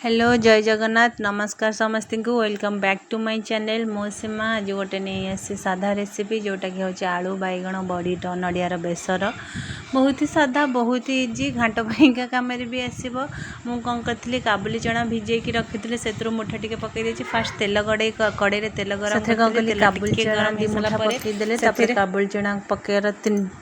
Hello जय जगन्नाथ नमस्कार समस्त को welcome back to my channel मो सीमा आज गोटे नहीं आसी साधा रेसिपी जोटा कि हूँ आलू बैगण बड़ी नड़ियार बेसर बहुत ही साधा बहुत ही इजी घाट पाइका कम भी आसो मु कौन करी काबुली चना भिजेकी रखी से मुठा टे पकई फास्ट तेल कड़े तेल गरम करी काबुली चना दी मुठा पकईदे काबुली चना पकड़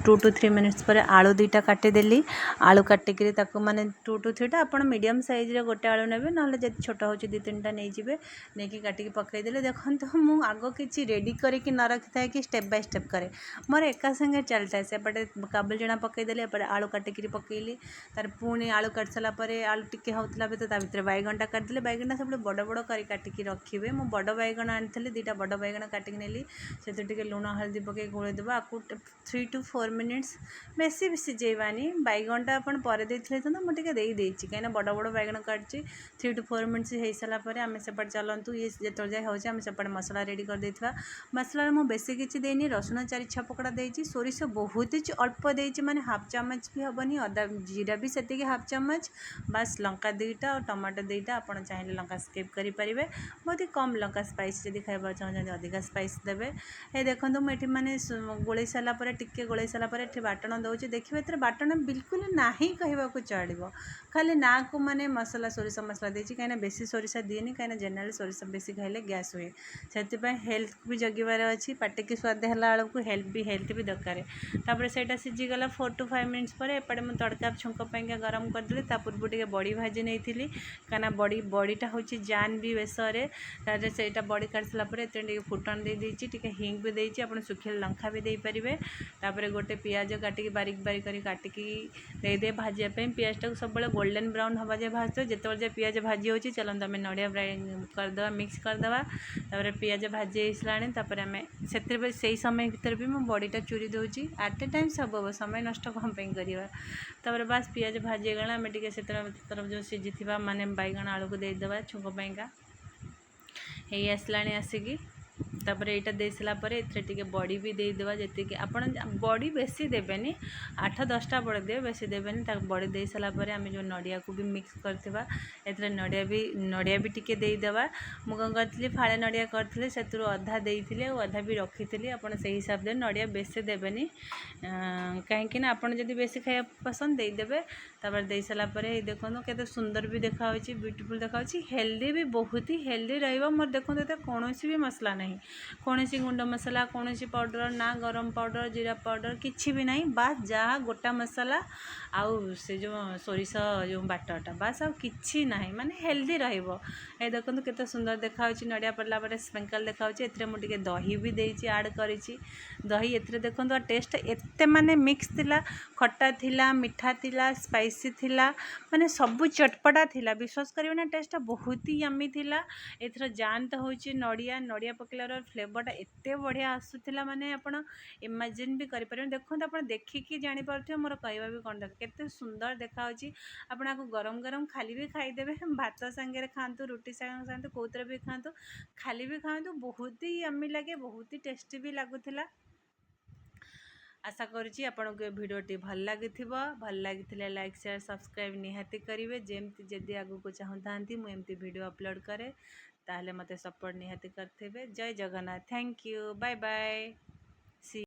2 to 3 मिनिट्स पर आलू दुईटा काटिदेली आलू काटिक माने 2 to 3टा आप मीडियम साइज गोटे आलू ने ना जब छोट हो 2-3टा नहीं नहीं काटिक पकईदे देखो मु आग कि रेडी करके न रखी था कि स्टेप बाय स्टेप करे मोर एका संगे चलता है सेपटे काबुली चना पकईदेली एपटे आलू काटिक पकईली तार पुणी आलू काट सारापर आलू टिके होता भर बैगनटा काटिदेली बैगनटा सब बड़ बड़ कर काटिक रखिए मुझ बड़ बैगन आनी 2टा बड़ बैगन काटिक नेली से लुण हल्दी पकई गोलैदेव आपको 3 to 4 मिनिट्स बेसी सिझेबानी बैगनटा अपन पर मुझे देदेई कहीं बड़ बड़ बैगन काटची 3 to 4 मिनिट्स हो सारापर आम सेपटे चलतु ये जो जाए होमें सेपटे मसला रेडी कर देथिबा मसला मु बेसी किसी देनी रसुण 4-6 पकड़ा देती सोरिष बहुत ही अल्प देती माने हाफ चामच भी हेनी अदा जीरा भी से हाफ चामच बास लंका 2टा और टमाटो 2टा आप चाहिए लंका स्किप करेंगे बहुत ही कम लंका स्पाइस जब खाइबा चाहते अधिका स्पाइस देवे ये देखो मुझे मैंने गोल सारापर टिके गोल सारापर बाटण दूसरी देखिए बाटण बिल्कुल ना कहवाक चलो खाली ना को मैंने मसला सोरिष मसला देती कहीं बेसी सोरिषा दिए कहीं जनरल सोरिष बेसी खाइले गैस हुए से हेल्थ भी जगवार अच्छी पाटिकी स्वाद है बेलू हेल्थ भी दरकार तापर से सीझीगला 4 to 5 मिनिट्स पर एपटे मुझे तड़का छुंक पाइंका गरम करदेली पूर्व टे बड़ी भाजी नहीं कहीं बड़ीटा हूँ जान भी बेसर से बड़ी काट सारापर ये फुटन दे देती हिंग भी देती आप सुखिला लंका भी देपारे तापर गोटे पियाज काटिकी बारीक बारीक कर काटिकी दे भाजापी पियाजटा सब गोल्डन ब्राउन हवा जाए भाजो जिते जाए पियाज भाजी हो चलते आम नड़िया करदे मिक्स करदे तापर पियाज भाजी सारापर आम से समय भितर भी मुझे बड़ीटा चूरी दूसरी एट ए टाइम सब हम समय नष्ट कम करवा तापर बास पियाज भाजी गला आम टे से तरफ जो सीझी माने बैगन आलू को देदेवा छुंक पाइंका यही आसला आसिकी तापर यहाँ दे सारापर ये बड़ी भी देदेवा जी आप बड़ी बेसी देवेनि 8-10टा बड़ी दे बेसी देवेनि बड़ी दे सारापर आम जो नड़िया को भी मिक्स करवा ए नड़िया भी टिके देदेवा मुझे कौन करी फाड़े नड़िया करी से अधा देती अधा भी रखी थी आप हिसाब से नड़िया बेसी देवेनि कहीं आप बेसी खाया पसंद देदेवे तापर दे सारापर देखो केते सुंदर भी देखा ब्यूटीफुल देखा हेल्दी भी बहुत ही हेल्दी रहा मोर देखो कौन भी मसला नहीं कौन गुंड मसला कौन पाउडर ना गरम पाउडर जीरा पाउडर किसी भी नहीं बास जहाँ गोटा मसला आउ से जो सोरिष जो बाटटा बास आ कि ना माने हेल्दी रहिबो ए देखो केते सुंदर देखा नड़िया पड़ला स्प्रिंकल देखा ए मुझे दही भी देती ऐड करी दही ए देखो टेस्ट एते माने मिक्स थिला खट्टा थिला मीठा थिला स्पाइसी थिला माने सब चटपटा थिला विश्वास करिवे टेस्ट बहुत ही यम्मी थिला एथर जान तो होची नड़िया नड़िया पकेलार फ्लेवरटा एते बढ़िया आसूला माने आपण इमेजिन भी करें देखो आप देखिकी जापर मोर कहवा भी कौन देख केते सुंदर देखा आपको गरम गरम खाली भी खाईदेवे भात सांगे खातु रुटी सांगे खातु कौतर भी खातु खाली भी खातु बहुत ही यम्मी लगे बहुत ही टेस्टी भी लगुला आशा करुँची आपको भिडियोटी भल लगी लाइक शेयर सब्सक्राइब निहाती करेंगे जमती जदि आगू चाहता मुझे वीडियो अपलोड करे ताहले मते सपोर्ट निहाती करते जय Jagannath thank you bye bye.